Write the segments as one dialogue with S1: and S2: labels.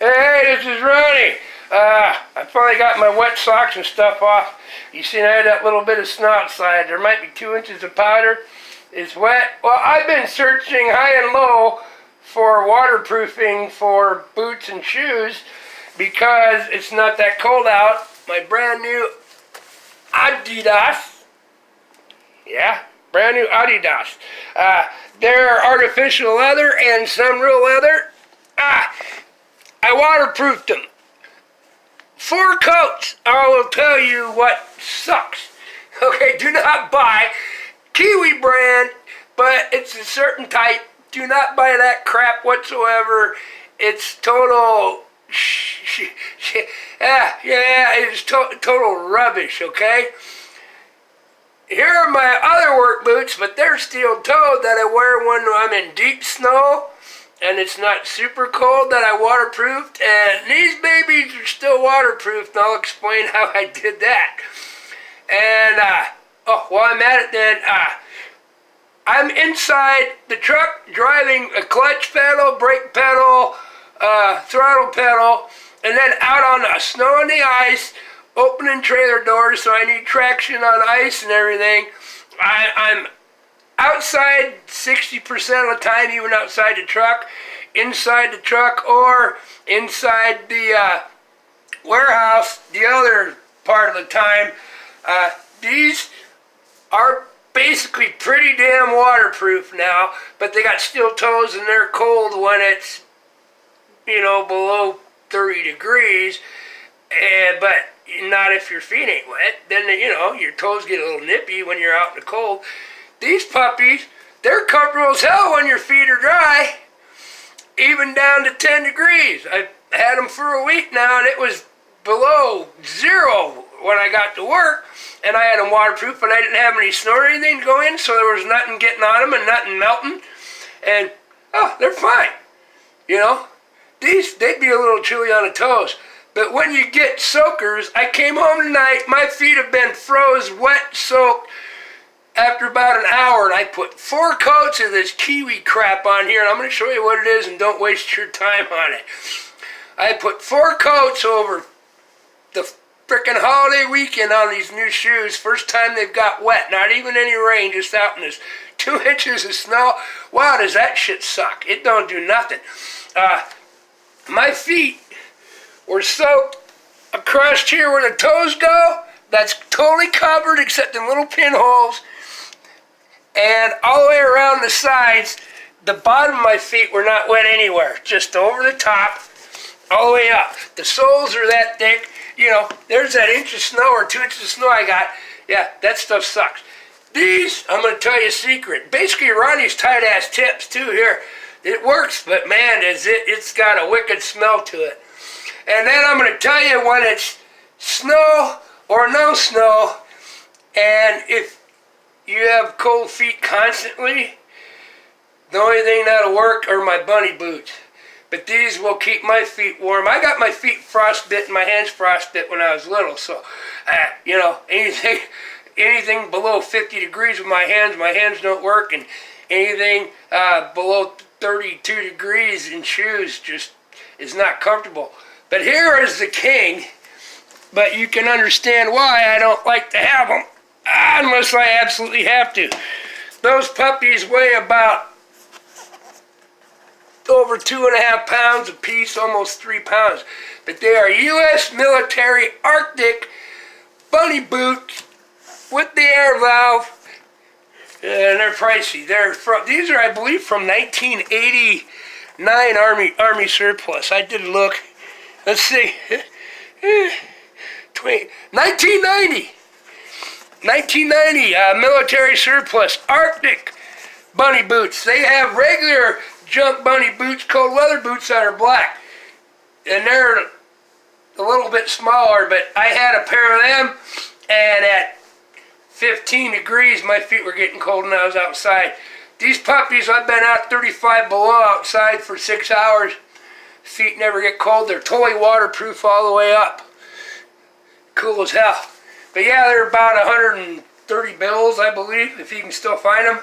S1: Hey, this is Ronnie. I finally got my wet socks and stuff off. You see, I had that little bit of snow outside. There might be 2 inches of powder. It's wet. Well, I've been searching high and low for waterproofing for boots and shoes because it's not that cold out. My brand new Adidas. Yeah, brand new Adidas. They're artificial leather and some real leather. I waterproofed them. 4 coats. I will tell you what sucks. Okay, do not buy Kiwi brand, but it's a certain type. Do not buy that crap whatsoever. It's total it's total rubbish, okay? Here are my other work boots, but they're steel-toed that I wear when I'm in deep snow and it's not super cold, that I waterproofed, and these babies are still waterproofed, and I'll explain how I did that. And, while I'm at it then, I'm inside the truck driving a clutch pedal, brake pedal, throttle pedal, and then out on the snow and the ice, opening trailer doors, so I need traction on ice and everything. I'm outside 60% of the time, even outside the truck, inside the truck, or inside the warehouse the other part of the time. These are basically pretty damn waterproof now, but they got steel toes and they're cold when it's, below 30 degrees, but not if your feet ain't wet. Then, your toes get a little nippy when you're out in the cold. These puppies, they're comfortable as hell when your feet are dry, even down to 10 degrees. I've had them for a week now, and it was below 0 when I got to work, and I had them waterproof, and I didn't have any snow or anything to go in, so there was nothing getting on them and nothing melting, and, they're fine. These, they'd be a little chilly on the toes. But when you get soakers, I came home tonight, my feet have been froze, wet, soaked, after about an hour, and I put 4 coats of this Kiwi crap on here, and I'm going to show you what it is, and don't waste your time on it. I put 4 coats over the frickin' holiday weekend on these new shoes. First time they've got wet, not even any rain, just out in this 2 inches of snow. Wow, does that shit suck. It don't do nothing. My feet were soaked across here where the toes go. That's totally covered except in little pinholes. And all the way around the sides, the bottom of my feet were not wet anywhere. Just over the top, all the way up. The soles are that thick. There's that inch of snow or 2 inches of snow I got. Yeah, that stuff sucks. These, I'm going to tell you a secret. Basically, Ronnie's tight-ass tips, too, here. It works, but man, it's got a wicked smell to it. And then I'm going to tell you when it's snow or no snow, and if you have cold feet constantly, the only thing that'll work are my bunny boots. But these will keep my feet warm. I got my feet frostbit and my hands frostbit when I was little, so, anything below 50 degrees with my hands don't work, and anything below 32 degrees in shoes just is not comfortable. But here is the king, but you can understand why I don't like to have them, unless I absolutely have to. Those puppies weigh about over 2.5 pounds a piece, almost 3 pounds. But they are U.S. military Arctic bunny boots with the air valve. And they're pricey. These are, I believe, from 1989 Army surplus. I did look. Let's see. 1990 military surplus Arctic bunny boots. They have regular jump bunny boots, cold weather boots that are black. And they're a little bit smaller, but I had a pair of them, and at 15 degrees, my feet were getting cold and I was outside. These puppies, I've been out 35 below outside for 6 hours. Feet never get cold. They're totally waterproof all the way up. Cool as hell. But yeah, they're about 130 bills, I believe, if you can still find them.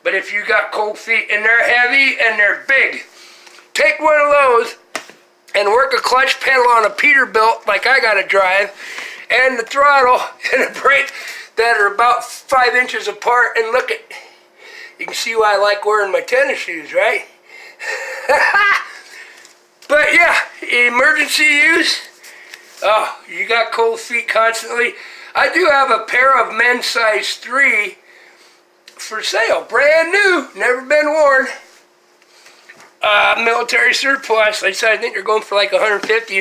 S1: But if you got cold feet, and they're heavy and they're big, take one of those and work a clutch pedal on a Peterbilt like I gotta drive, and the throttle and a brake that are about 5 inches apart. And look at, you can see why I like wearing my tennis shoes, right? But yeah, emergency use. Oh, you got cold feet constantly. I do have a pair of men's size 3 for sale, brand new, never been worn. Military surplus. Like I said, I think they're going for like 150.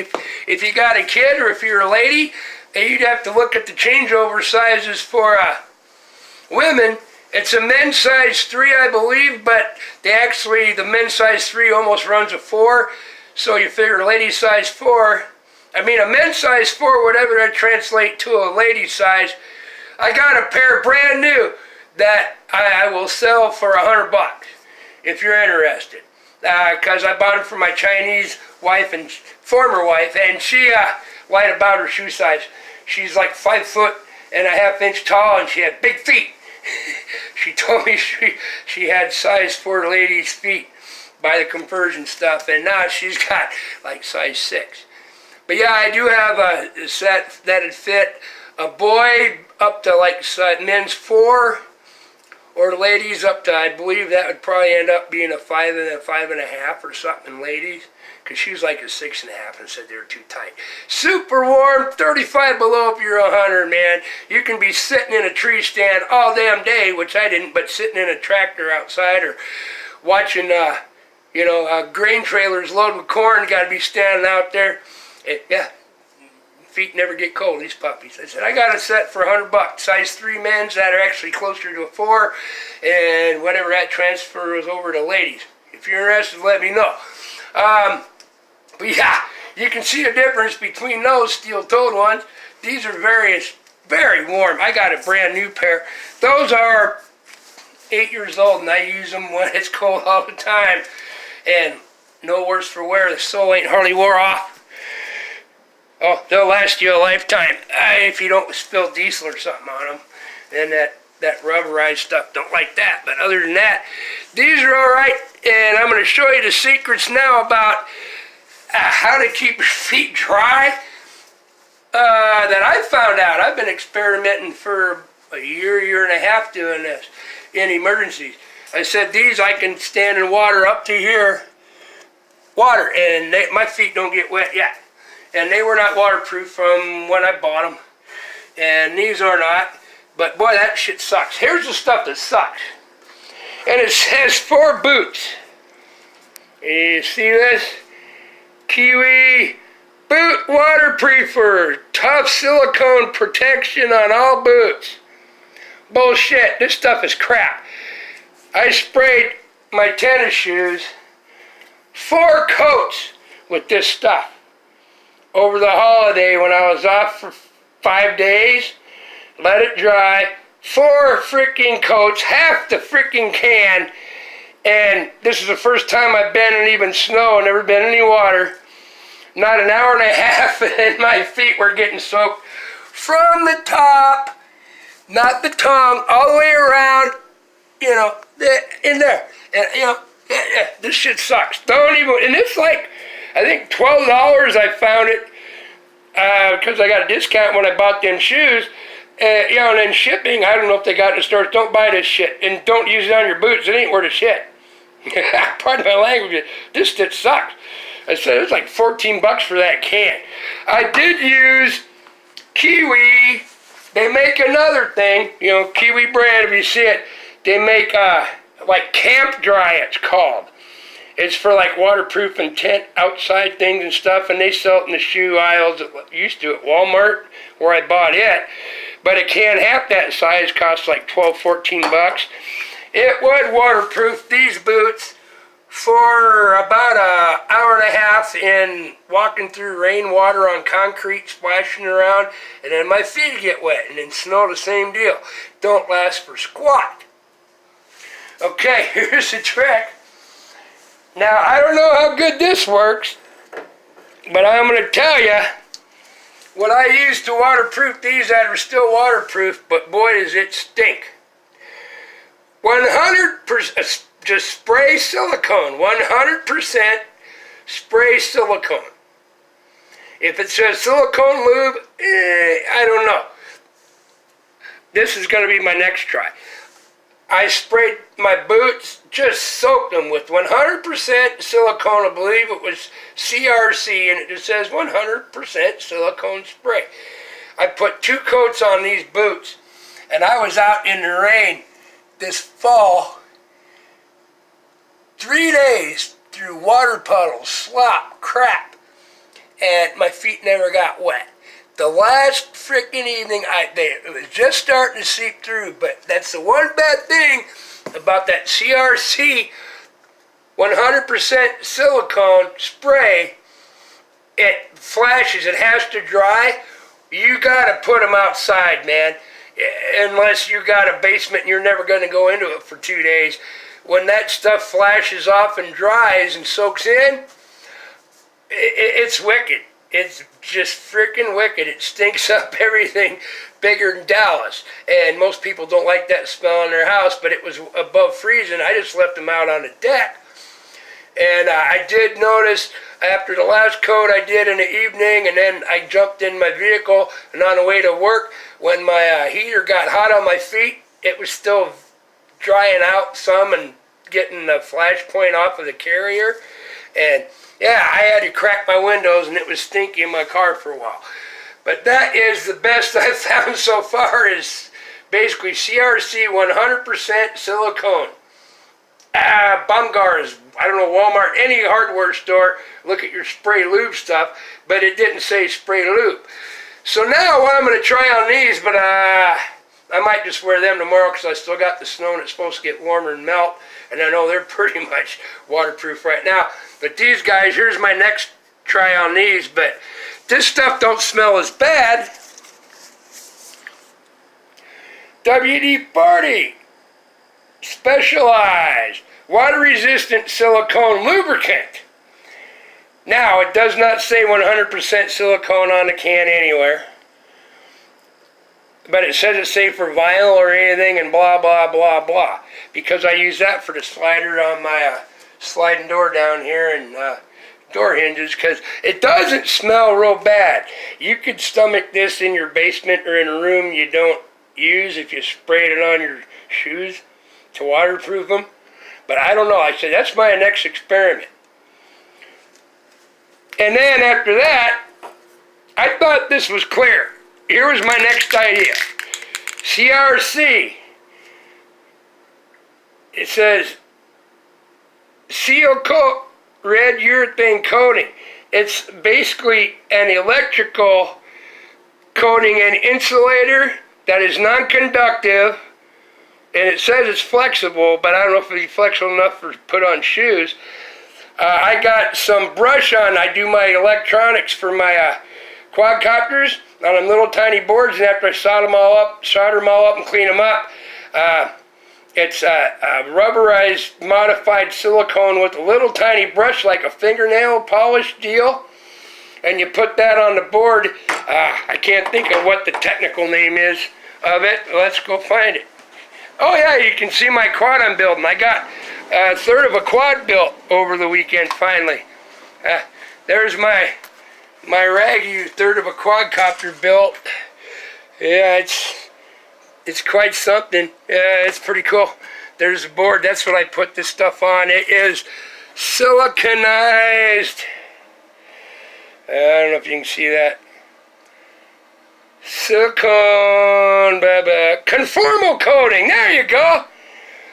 S1: If you got a kid or if you're a lady, you'd have to look at the changeover sizes for women. It's a men's size 3, I believe, but the men's size 3 almost runs a 4. So you figure lady size 4. I mean, a men's size 4, whatever that translate to a lady size. I got a pair brand new that I will sell for $100 if you're interested. Because I bought them for my Chinese wife and former wife, and she lied about her shoe size. She's like 5'1.5 inches tall, and she had big feet. She told me she had size 4 ladies' feet by the conversion stuff, and now she's got like size 6. But yeah, I do have a set that'd fit a boy up to like men's 4, or ladies up to, I believe that would probably end up being a 5 and a 5.5 or something, ladies. Because she was like a 6.5 and said they were too tight. Super warm, 35 below if you're 100, man. You can be sitting in a tree stand all damn day, which I didn't, but sitting in a tractor outside or watching, grain trailers loaded with corn. Got to be standing out there. Yeah, feet never get cold, these puppies. I said, I got a set for $100, size 3 men's that are actually closer to a 4, and whatever that transfer was over to ladies. If you're interested, let me know. But yeah, you can see a difference between those steel-toed ones. These are very warm. I got a brand new pair. Those are 8 years old, and I use them when it's cold all the time. And no worse for wear. The sole ain't hardly wore off. Oh, they'll last you a lifetime if you don't spill diesel or something on them. And that rubberized stuff, don't like that. But other than that, these are all right. And I'm going to show you the secrets now about how to keep your feet dry that I found out. I've been experimenting for a year and a half doing this in emergencies. I said these I can stand in water up to here, and my feet don't get wet yet. And they were not waterproof from when I bought them. And these are not. But boy, that shit sucks. Here's the stuff that sucks. And it says 4 boots. You see this? Kiwi boot waterproofer. Tough silicone protection on all boots. Bullshit. This stuff is crap. I sprayed my tennis shoes 4 coats with this stuff over the holiday when I was off for 5 days. Let it dry. 4 freaking coats, half the freaking can. And this is the first time I've been in even snow, never been in any water. Not an hour and a half, and my feet were getting soaked from the top, not the tongue, all the way around, in there. And, this shit sucks. Don't even, and it's like, I think $12 I found it, because I got a discount when I bought them shoes. And then shipping, I don't know if they got it in the stores. Don't buy this shit. And don't use it on your boots. It ain't worth a shit. Pardon my language. This shit sucks. I said it was like $14 for that can. I did use Kiwi. They make another thing, Kiwi brand, if you see it. They make, like Camp Dry, it's called. It's for like waterproof and tent outside things and stuff, and they sell it in the shoe aisles that used to at Walmart, where I bought it. But a can half that size costs like $12, $14. It would waterproof these boots for about an hour and a half in walking through rainwater on concrete, splashing around, and then my feet get wet, and in snow the same deal. Don't last for squat. Okay, here's the trick. Now, I don't know how good this works, but I'm going to tell you what I used to waterproof these that are still waterproof, but boy does it stink. 100% just spray silicone. 100% spray silicone. If it says silicone lube, I don't know. This is going to be my next try. I sprayed my boots, just soaked them with 100% silicone. I believe it was CRC, and it just says 100% silicone spray. I put 2 coats on these boots, and I was out in the rain this fall, 3 days through water puddles, slop, crap, and my feet never got wet. The last freaking evening, it was just starting to seep through, but that's the one bad thing about that CRC 100% silicone spray. It flashes, it has to dry. You gotta put them outside, man. Unless you got a basement and you're never gonna go into it for 2 days. When that stuff flashes off and dries and soaks in, it's wicked. It's just freaking wicked. It stinks up everything bigger than Dallas. And most people don't like that smell in their house, but it was above freezing. I just left them out on the deck. And I did notice after the last coat I did in the evening, and then I jumped in my vehicle, and on the way to work, when my heater got hot on my feet, it was still drying out some and getting the flash point off of the carrier. And yeah, I had to crack my windows, and it was stinky in my car for a while. But that is the best I've found so far, is basically CRC 100% silicone. Bumgar's, I don't know, Walmart, any hardware store, look at your spray lube stuff, but it didn't say spray lube. So now what I'm going to try on these, but I might just wear them tomorrow because I still got the snow and it's supposed to get warmer and melt, and I know they're pretty much waterproof right now. But these guys, here's my next try on these, but this stuff don't smell as bad. WD-40 Specialized water-resistant silicone lubricant. Now, it does not say 100% silicone on the can anywhere, but it says it's safe for vinyl or anything and blah, blah, blah, blah, because I use that for the slider on my sliding door down here and door hinges, because it doesn't smell real bad. You could stomach this in your basement or in a room you don't use if you sprayed it on your shoes to waterproof them. But I don't know. I said, that's my next experiment. And then after that, I thought this was clear. Here was my next idea. CRC. It says Seal Coat Red Urethane Coating. It's basically an electrical coating and insulator that is non-conductive, and it says it's flexible, but I don't know if it'll be flexible enough for put on shoes. I got some brush on. I do my electronics for my quadcopters on them little tiny boards, and after I solder them all up and clean them up, it's a rubberized modified silicone with a little tiny brush like a fingernail polish deal, and you put that on the board. I can't think of what the technical name is of it. Let's go find it. Oh yeah, you can see my quad I'm building. I got a third of a quad built over the weekend finally. There's my Ragu third of a quadcopter built. Yeah, it's quite something. Yeah, it's pretty cool. There's a board. That's what I put this stuff on. It is siliconized. I don't know if you can see that. Silicone, conformal coating. There you go.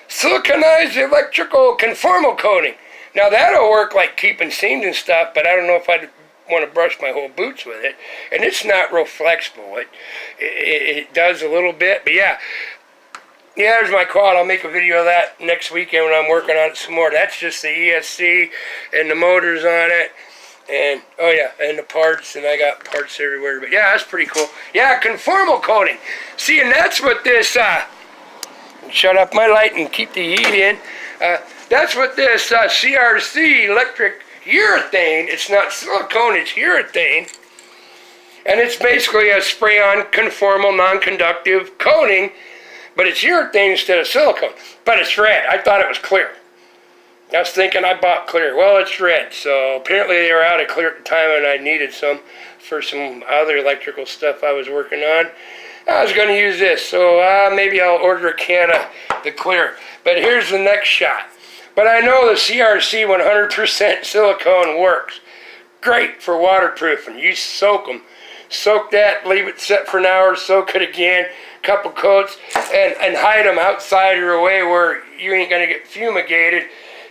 S1: Siliconized electrical conformal coating. Now that'll work like keeping seams and stuff, but I don't know if I'd want to brush my whole boots with it. And it's not real flexible. It does a little bit, but yeah. Yeah, there's my quad. I'll make a video of that next weekend when I'm working on it some more. That's just the ESC and the motors on it. And, oh yeah, and the parts, and I got parts everywhere. But yeah, that's pretty cool. Yeah, conformal coating. See, and that's what this, shut off my light and keep the heat in. That's what this CRC electric urethane, it's not silicone, it's urethane. And it's basically a spray-on conformal non-conductive coating, but it's urethane instead of silicone. But it's red. I thought it was clear. I was thinking I bought clear. Well, it's red, so apparently they were out of clear at the time and I needed some for some other electrical stuff I was working on. I was going to use this, so maybe I'll order a can of the clear. But here's the next shot. But I know the CRC 100% silicone works. Great for waterproofing. You soak them. Soak that, leave it set for an hour, soak it again, couple coats, and hide them outside or away where you ain't going to get fumigated.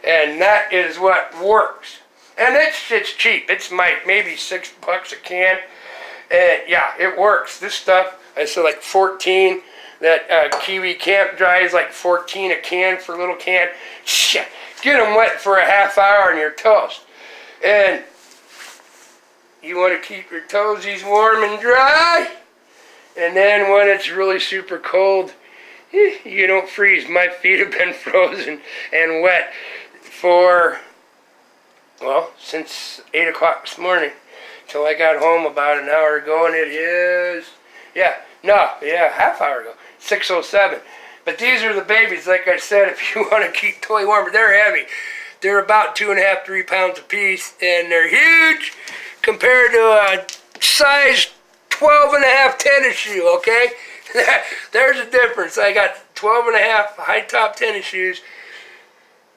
S1: And that is what works. And it's cheap. It's maybe $6 a can. And yeah, it works. This stuff, I said like 14. That Kiwi Camp Dry is like 14 a can for a little can. Shit. Get them wet for a half hour and you're toast. And you want to keep your toesies warm and dry. And then when it's really super cold, you don't freeze. My feet have been frozen and wet for, well, since 8 o'clock this morning till I got home about an hour ago, and it is, half hour ago, 6:07. But these are the babies, like I said, if you want to keep toy warm. They're heavy. They're about 2.5, 3 pounds a piece, and they're huge compared to a size 12.5 tennis shoe, okay? There's a difference. I got 12.5 high top tennis shoes.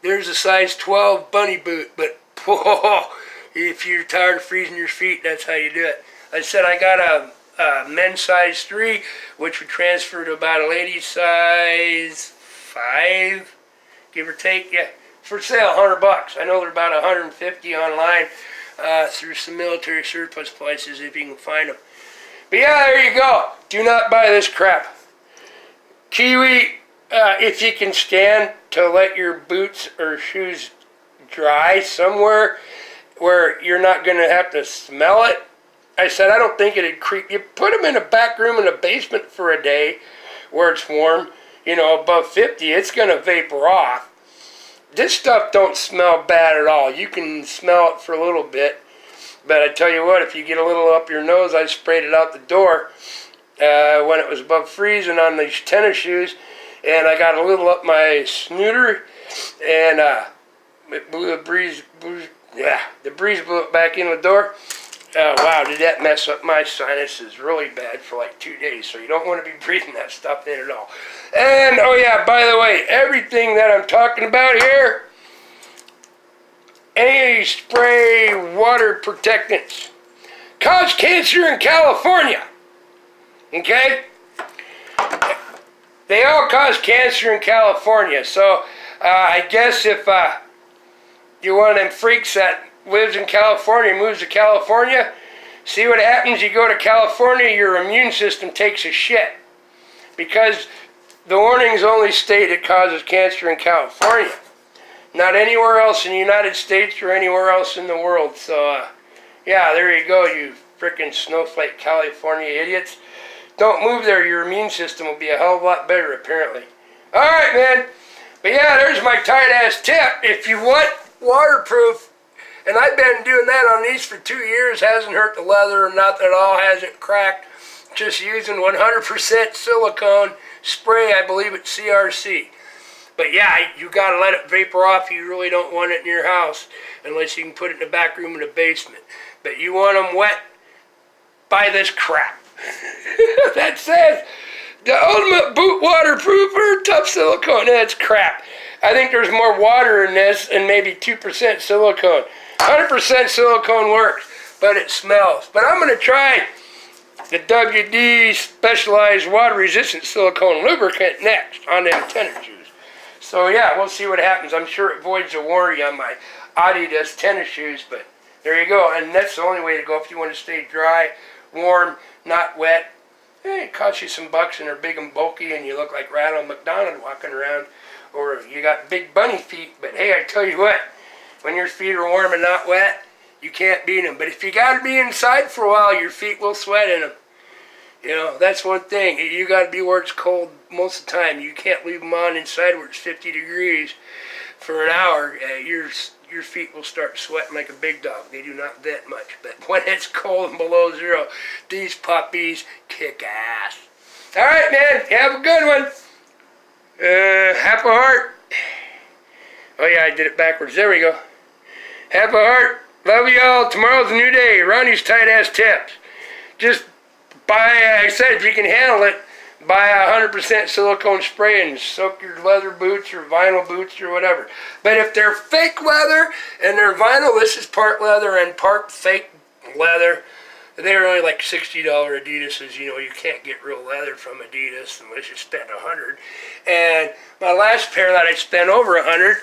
S1: There's a size 12 bunny boot, but whoa, if you're tired of freezing your feet, that's how you do it. I said I got a men's size 3, which would transfer to about a lady size 5, give or take. Yeah, for sale, $100. I know they're about $150 online through some military surplus places if you can find them. But yeah, there you go. Do not buy this crap. Kiwi, if you can stand to let your boots or shoes dry somewhere where you're not going to have to smell it. I said, I don't think it'd creep. You put them in a back room in a basement for a day where it's warm, above 50, it's going to vapor off. This stuff don't smell bad at all. You can smell it for a little bit. But I tell you what, if you get a little up your nose, I sprayed it out the door when it was above freezing on these tennis shoes. And I got a little up my snooter, and it blew the breeze blew it back in the door. Wow, did that mess up my sinuses really bad for like 2 days. So you don't want to be breathing that stuff in at all. And, oh yeah, by the way, everything that I'm talking about here, any spray water protectants, cause cancer in California. Okay? They all cause cancer in California. So I guess if you're one of them freaks that lives in California, moves to California, see what happens. You go to California, your immune system takes a shit. Because the warnings only state it causes cancer in California. Not anywhere else in the United States or anywhere else in the world. So, yeah, there you go, you frickin' snowflake California idiots. Don't move there, your immune system will be a hell of a lot better, apparently. Alright, man. But yeah, there's my tight-ass tip. If you want waterproof, and I've been doing that on these for 2 years, hasn't hurt the leather, not at all, hasn't cracked. Just using 100% silicone spray, I believe it's CRC. But yeah, you gotta let it vapor off. You really don't want it in your house unless you can put it in the back room in the basement. But you want them wet, buy this crap. That says the ultimate boot waterproofer, tough silicone. That's crap. I think there's more water in this and maybe 2% silicone. 100% silicone works, but it smells. But I'm going to try the WD specialized water resistant silicone lubricant next on them tennis shoes. So yeah, we'll see what happens. I'm sure it voids the warranty on my Adidas tennis shoes, but there you go. And that's the only way to go if you want to stay dry, warm, not wet. It costs you some bucks and they're big and bulky and you look like Ronald McDonald walking around, or you got big bunny feet. But hey, I tell you what, when your feet are warm and not wet, you can't beat them. But if you got to be inside for a while, your feet will sweat in them. That's one thing. You got to be where it's cold most of the time. You can't leave them on inside where it's 50 degrees for an hour. Your feet will start sweating like a big dog. They do not vet much. But when it's cold and below zero, these puppies kick ass. All right, man. Have a good one. Happy heart. Oh yeah, I did it backwards. There we go. Have a heart. Love you all. Tomorrow's a new day. Ronnie's tight ass tips. Just buy, I said, if you can handle it, buy 100% silicone spray and soak your leather boots or vinyl boots or whatever. But if they're fake leather and they're vinyl, this is part leather and part fake leather. They're only like $60 Adidas's. You know, you can't get real leather from Adidas unless you spend $100. And my last pair that I spent over $100.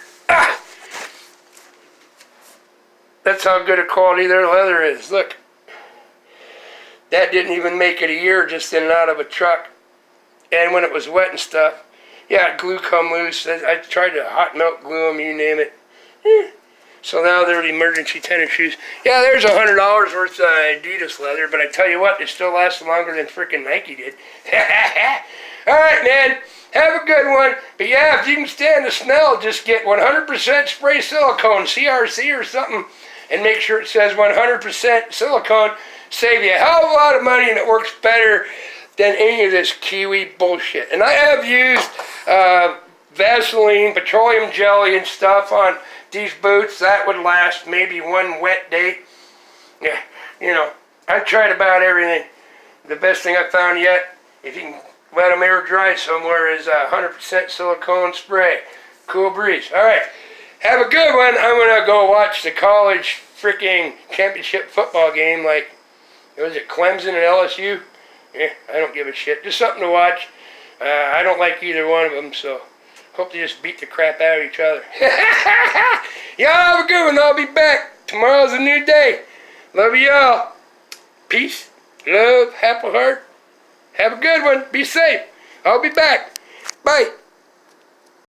S1: That's how good a quality their leather is. Look, that didn't even make it a year just in and out of a truck. And when it was wet and stuff, yeah, glue come loose. I tried to hot melt glue them, you name it. So now they're the emergency tennis shoes. Yeah, there's $100 worth of Adidas leather, but I tell you what, they still last longer than frickin' Nike did. Alright, man, have a good one. But yeah, if you can stand the smell, just get 100% spray silicone, CRC or something, and make sure it says 100% silicone. Save you a hell of a lot of money, and it works better than any of this Kiwi bullshit. And I have used Vaseline, petroleum jelly and stuff on these boots. That would last maybe one wet day. Yeah, you know, I've tried about everything. The best thing I found yet, if you can let them air dry somewhere, is 100% silicone spray. Cool breeze. Alright, have a good one. I'm going to go watch the college freaking championship football game, like, was it Clemson and LSU? Yeah, I don't give a shit. Just something to watch. I don't like either one of them, so hope they just beat the crap out of each other. Y'all have a good one. I'll be back. Tomorrow's a new day. Love y'all. Peace, love, happy heart. Have a good one. Be safe. I'll be back. Bye.